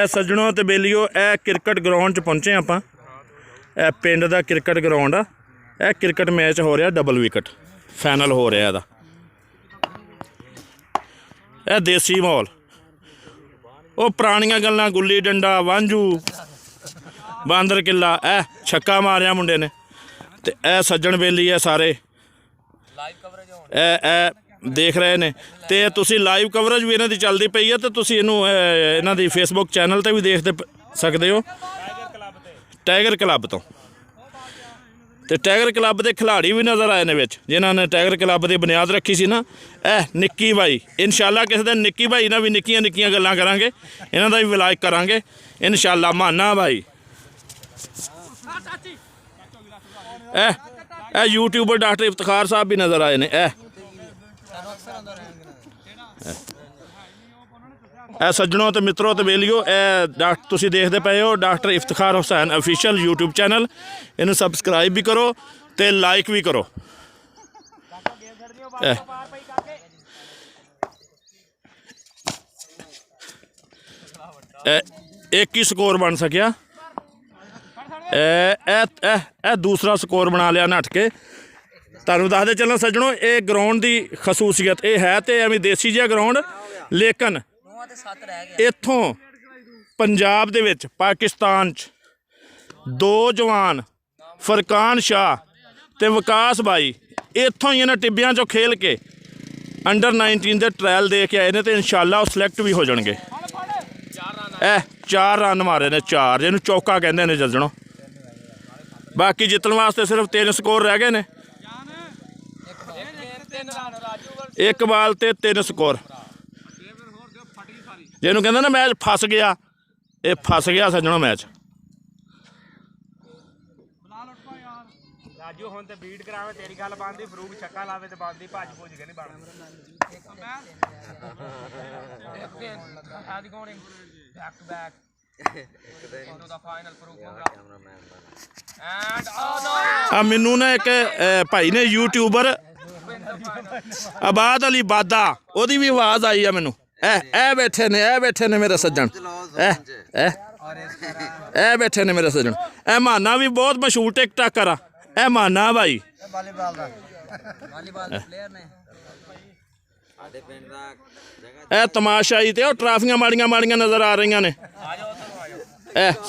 सज्जनों ते बेलियो cricket ground च पहुंचे आपां। पिंड दा क्रिकेट ग्राउंड आ। क्रिकेट मैच हो रहा डबल विकेट फाइनल हो रहा इहदा। देसी माहौल वो पुरानियां गल्लां गुल्ली डंडा वांझू बांदर किला छक्का मारिया मुंडे ने ते सज्जन बेली है सारे देख रहे ने ते तुसी लाइव कवरेज भी इन्हां दी चलदी पई है ते तुसी इन्हां दी फेसबुक चैनल ते भी देखते सकते हो टाइगर क्लब तो। ते टाइगर क्लब के खिलाड़ी भी नज़र आए ने विच जिन्होंने टाइगर क्लब की बुनियाद रखी सी ना। निक्की भाई इंशाल्लाह किसी दिन निक्की भाई ना भी निक्कियां निक्कियां गल्लां करांगे इन्हां दा भी विलाज करांगे इंशाल्लाह। माना भाई यूट्यूबर डॉक्टर इफ्तिखार साहब भी नज़र आए ने। सज्जनों तो मित्रों तो बेलियो तुसी देखते पे हो doctor Iftikhar Hussain official YouTube channel. इन्हू सबसक्राइब भी करो तो लाइक भी करो। एक ही स्कोर बन सकिया। दूसरा स्कोर बना लिया नट के। तुहानू दसदे चलना सज्जनों ये ग्राउंड की खसूसियत ये है तो एवं देसी जिहा ग्राउंड लेकिन इत्थों पंजाब दे विच पाकिस्तान च 2 जवान फरकान शाह ते विकास भाई इत्थों ही इन्हां टिब्बियां चों खेल के अंडर 19 के ट्रायल दे के आए ने तो इंशाल्लाह वो सिलेक्ट भी हो जाएंगे। 4 रन मारे ने 4 जिन्होंने चौका कहते हैं सज्जनों। बाकी जितने वास्ते सिर्फ 3 स्कोर रह गए ने। 1 बाल ते 3 स्कोर जिन्हों कहते ना मैच फस गया ये फस गया सज्जनों मैच। राजू हुण ते बीट करावे तेरी गल बनदी फरूक छक्का लावे ते बनदी भज भुज के नहीं बनदी। Back to back into the final मैनू ना एक भाई ने यूट्यूबर आबाद अली बादा ओदी भी आवाज़ आई है मैनू। बैठे ने मेरे सज्जन बैठे ने मेरे सज्जन। माना भी बहुत मशहूर टिकटाकर आ माना भाई। तमाशाई ते ट्राफियां माड़ियां माड़ियां नज़र आ रही ने।